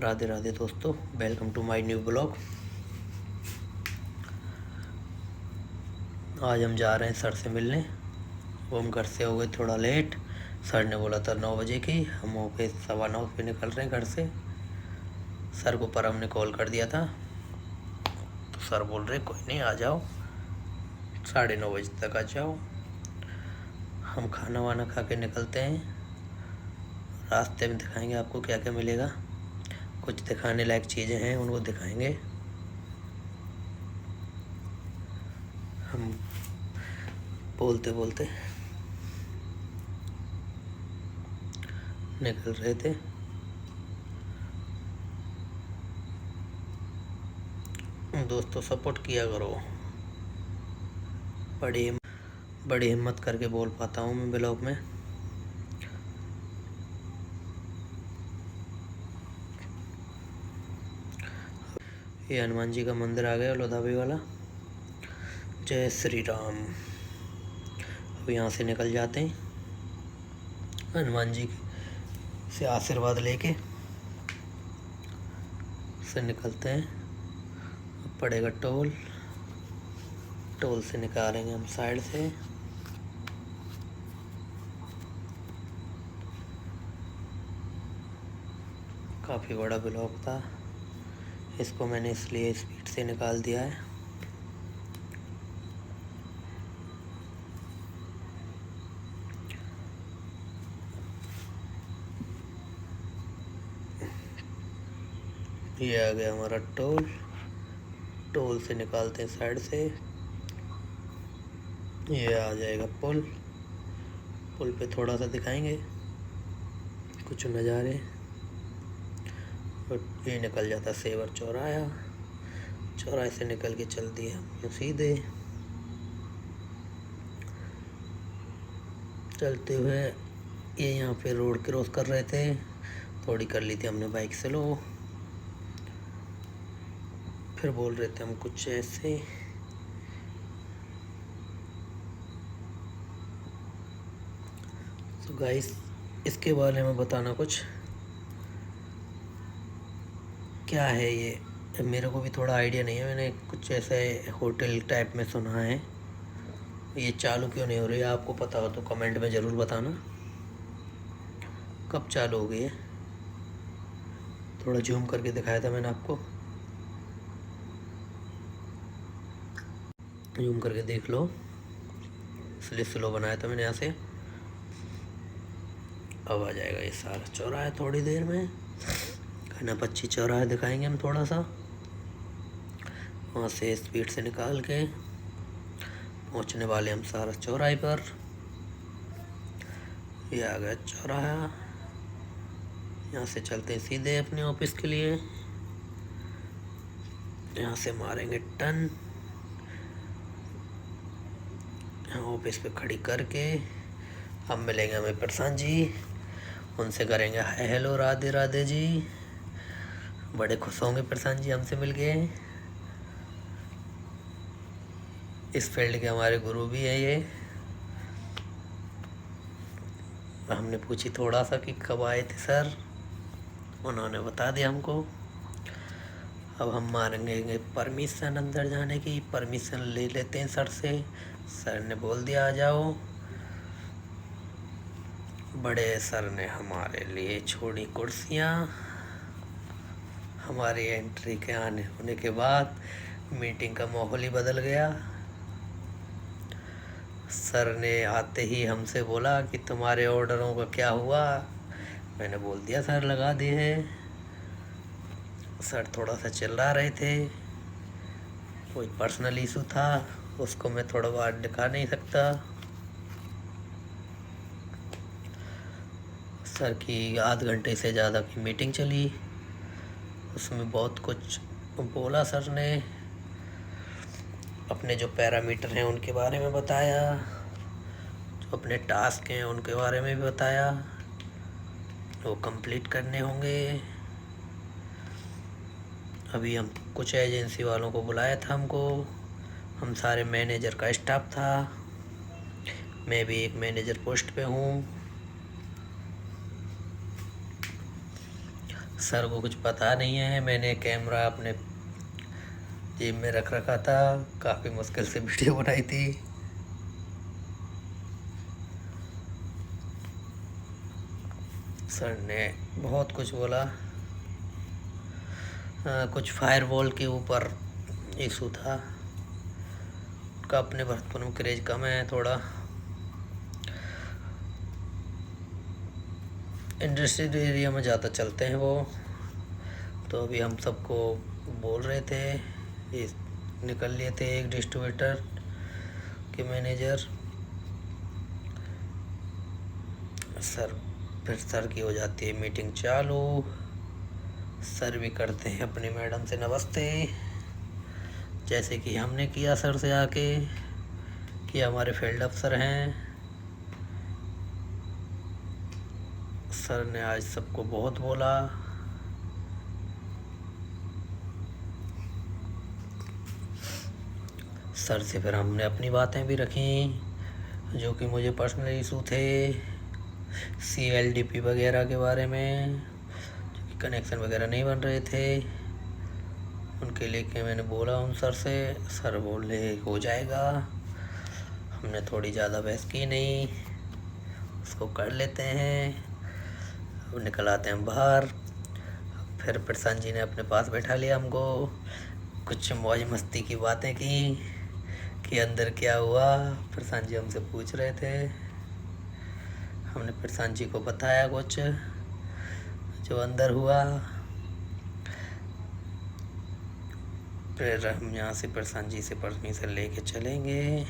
राधे राधे दोस्तों, welcome to my new blog. आज हम जा रहे हैं सर से मिलने। वो हम घर से हो गए थोड़ा लेट। सर ने बोला था 9 बजे की, हम ऑफिस 9:15 पे निकल रहे हैं घर से। सर को पर हमने कॉल कर दिया था तो सर बोल रहे कोई नहीं, आ जाओ, 9:30 बजे तक आ जाओ। हम खाना वाना खा के निकलते हैं। रास्ते में दिखाएंगे आपको क्या क्या मिलेगा। कुछ दिखाने लायक चीज़ें हैं, उनको दिखाएंगे। हम बोलते बोलते निकल रहे थे। दोस्तों सपोर्ट किया करो। बड़ी हिम्मत करके बोल पाता हूँ मैं ब्लॉग में। ये हनुमान जी का मंदिर आ गया, लोधावी वाला। जय श्री राम। अब यहाँ से निकल जाते हैं, हनुमान जी से आशीर्वाद लेके से निकलते हैं। अब पड़ेगा टोल, टोल से निकालेंगे हम साइड से। काफ़ी बड़ा ब्लॉक था, इसको मैंने इसलिए स्पीड से निकाल दिया है। ये आ गया हमारा टोल। टोल से निकालते हैं साइड से। ये आ जाएगा पुल। पुल पे थोड़ा सा दिखाएंगे कुछ नज़ारे। और ये निकल जाता सेवर चौराहा। चौराहे से निकल के चल दिए हम सीधे। चलते हुए ये यहाँ पे रोड क्रॉस कर रहे थे, थोड़ी कर ली थी हमने बाइक से लो। फिर बोल रहे थे हम कुछ ऐसे। तो गाइस इसके बारे में बताना कुछ क्या है ये, मेरे को भी थोड़ा आइडिया नहीं है। मैंने कुछ ऐसे होटल टाइप में सुना है। ये चालू क्यों नहीं हो रही है, आपको पता हो तो कमेंट में ज़रूर बताना। कब चालू हो गई है, थोड़ा जूम करके दिखाया था मैंने आपको, जूम करके देख लो, इसलिए स्लो बनाया था मैंने यहाँ से। अब आ जाएगा ये सारा चौराहा थोड़ी देर में। कनापच्छी चौराहा दिखाएंगे हम थोड़ा सा। वहाँ से स्पीड से निकाल के पहुँचने वाले हम सारा चौराहे पर। ये आ गया चौराहा। यहाँ से चलते हैं सीधे अपने ऑफिस के लिए। यहाँ से मारेंगे टर्न, ऑफिस पे खड़ी करके अब मिलेंगे हमें प्रशांत जी। उनसे करेंगे हाय हेलो राधे राधे जी। बड़े खुश होंगे प्रशांत जी हमसे मिल गए। इस फील्ड के हमारे गुरु भी हैं ये। हमने पूछी थोड़ा सा कि कब आए थे सर, उन्होंने बता दिया हमको। अब हम मांगेंगे परमिशन अंदर जाने की। परमिशन ले लेते हैं सर से। सर ने बोल दिया आ जाओ। बड़े सर ने हमारे लिए छोड़ी कुर्सियाँ। हमारी एंट्री के आने होने के बाद मीटिंग का माहौल ही बदल गया। सर ने आते ही हमसे बोला कि तुम्हारे ऑर्डरों का क्या हुआ। मैंने बोल दिया सर लगा दिए हैं। सर थोड़ा सा चिल्ला रहे थे, कोई पर्सनल इशू था, उसको मैं थोड़ा बाहर दिखा नहीं सकता। सर की आध घंटे से ज़्यादा की मीटिंग चली, उसमें बहुत कुछ बोला सर ने। अपने जो पैरामीटर हैं उनके बारे में बताया, जो अपने टास्क हैं उनके बारे में भी बताया, वो कंप्लीट करने होंगे। अभी हम कुछ एजेंसी वालों को बुलाया था हमको। हम सारे मैनेजर का स्टाफ था, मैं भी एक मैनेजर पोस्ट पे हूँ। सर को कुछ पता नहीं है, मैंने कैमरा अपने जेब में रख रखा था, काफ़ी मुश्किल से वीडियो बनाई थी। सर ने बहुत कुछ बोला। कुछ फायरवॉल के ऊपर इशू था, उनका अपने भरतपुर में क्रेज कम है थोड़ा, इंडस्ट्रियल एरिया में ज़्यादा चलते हैं वो। तो अभी हम सबको बोल रहे थे, ये निकल लिए थे एक डिस्ट्रीब्यूटर के मैनेजर। फिर सर की हो जाती है मीटिंग चालू। सर भी करते हैं अपनी मैडम से नमस्ते, जैसे कि हमने किया सर से आके, कि हमारे फील्ड अफसर हैं। सर ने आज सबको बहुत बोला। सर से फिर हमने अपनी बातें भी रखी, जो कि मुझे पर्सनल इशू थे, CLDP वगैरह के बारे में, जो कि कनेक्शन वगैरह नहीं बन रहे थे, उनके लेके मैंने बोला उन सर से। सर बोले हो जाएगा। हमने थोड़ी ज़्यादा बहस की नहीं, उसको कर लेते हैं। अब निकल आते हैं बाहर। फिर प्रशांत जी ने अपने पास बैठा लिया हमको, कुछ मौज मस्ती की बातें की कि अंदर क्या हुआ। प्रशांत जी हमसे पूछ रहे थे, हमने प्रशांत जी को बताया कुछ जो अंदर हुआ। फिर हम यहाँ से प्रशांत जी से परमिशन लेके चलेंगे।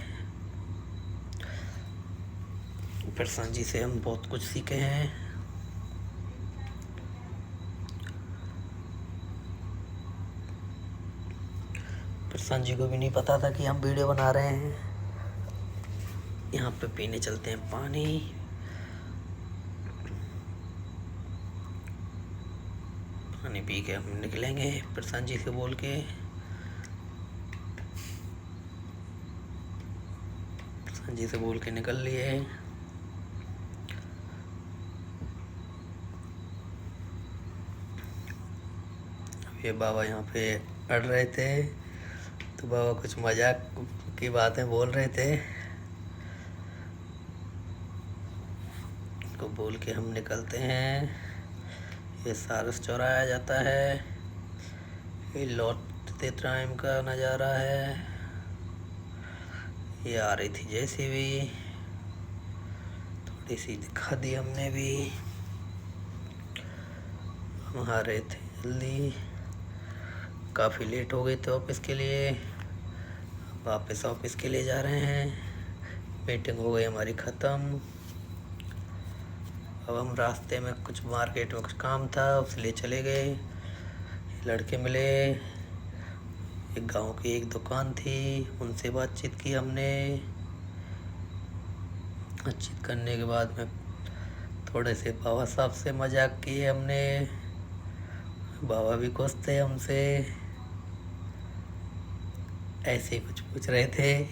प्रशांत जी से हम बहुत कुछ सीखे हैं। प्रशांत जी को भी नहीं पता था कि हम वीडियो बना रहे हैं। यहाँ पे पीने चलते हैं पानी। पानी पी के हम निकलेंगे प्रशांत जी से बोल के। प्रशांत जी से बोल के निकल लिए। अब ये बाबा यहाँ पे अड़ रहे थे, तो बाबा कुछ मजाक की बातें बोल रहे थे, को बोल के हम निकलते हैं। ये सारस चौराहा जाता है, ये लौटते टाइम का नज़ारा है। ये आ रही थी JCB, थोड़ी सी दिखा दी हमने भी। हम आ रहे थे जल्दी, काफ़ी लेट हो गए थे ऑफिस के लिए। वापस ऑफिस के लिए जा रहे हैं, मीटिंग हो गई हमारी ख़त्म। अब हम रास्ते में कुछ मार्केट में कुछ काम था, उसलिए चले गए। लड़के मिले, एक गांव की एक दुकान थी, उनसे बातचीत की हमने। बातचीत करने के बाद में थोड़े से बाबा साहब से मजाक किए हमने। बाबा भी खुश थे हमसे, ऐसे ही कुछ पूछ रहे थे।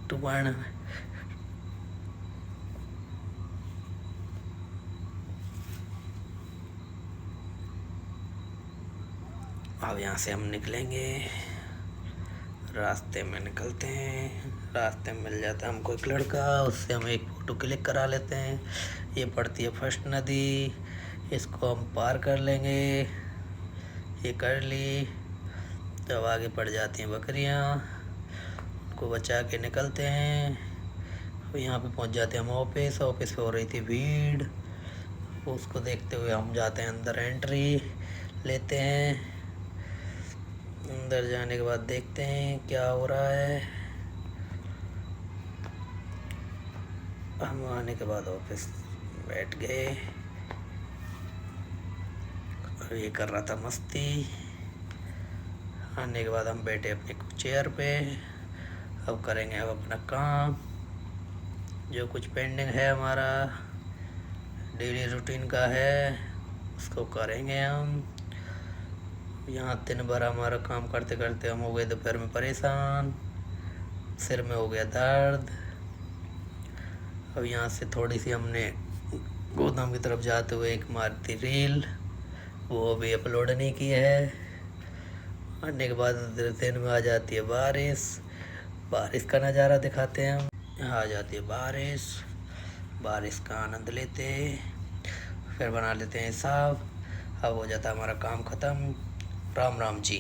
टुबाण अब यहाँ से हम निकलेंगे, रास्ते में निकलते हैं। रास्ते में मिल जाता है हमको एक लड़का, उससे हम एक फ़ोटो क्लिक करा लेते हैं। ये पड़ती है फर्स्ट नदी, इसको हम पार कर लेंगे। ये कर ली, तब आगे पड़ जाती हैं बकरियाँ, उनको बचा के निकलते हैं। तो यहाँ पे पहुँच जाते हैं हम ऑफिस। ऑफिस पे हो रही थी भीड़, उसको देखते हुए हम जाते हैं अंदर, एंट्री लेते हैं। अंदर जाने के बाद देखते हैं क्या हो रहा है। हम आने के बाद ऑफिस बैठ गए और ये कर रहा था मस्ती। आने के बाद हम बैठे अपने चेयर पे। अब करेंगे अब अपना काम, जो कुछ पेंडिंग है हमारा डेली रूटीन का है, उसको करेंगे हम। यहाँ दिन भर हमारा काम करते करते हम हो गए दोपहर में परेशान, सिर में हो गया दर्द। अब यहाँ से थोड़ी सी हमने गोदाम की तरफ जाते हुए एक मारी थी रील, वो भी अपलोड नहीं की है। आने के बाद दिन में आ जाती है बारिश। बारिश का नज़ारा दिखाते हैं हम। यहाँ आ जाती है बारिश, बारिश का आनंद लेते, फिर बना लेते हैं साग। अब हो जाता है हमारा काम ख़त्म। राम राम जी।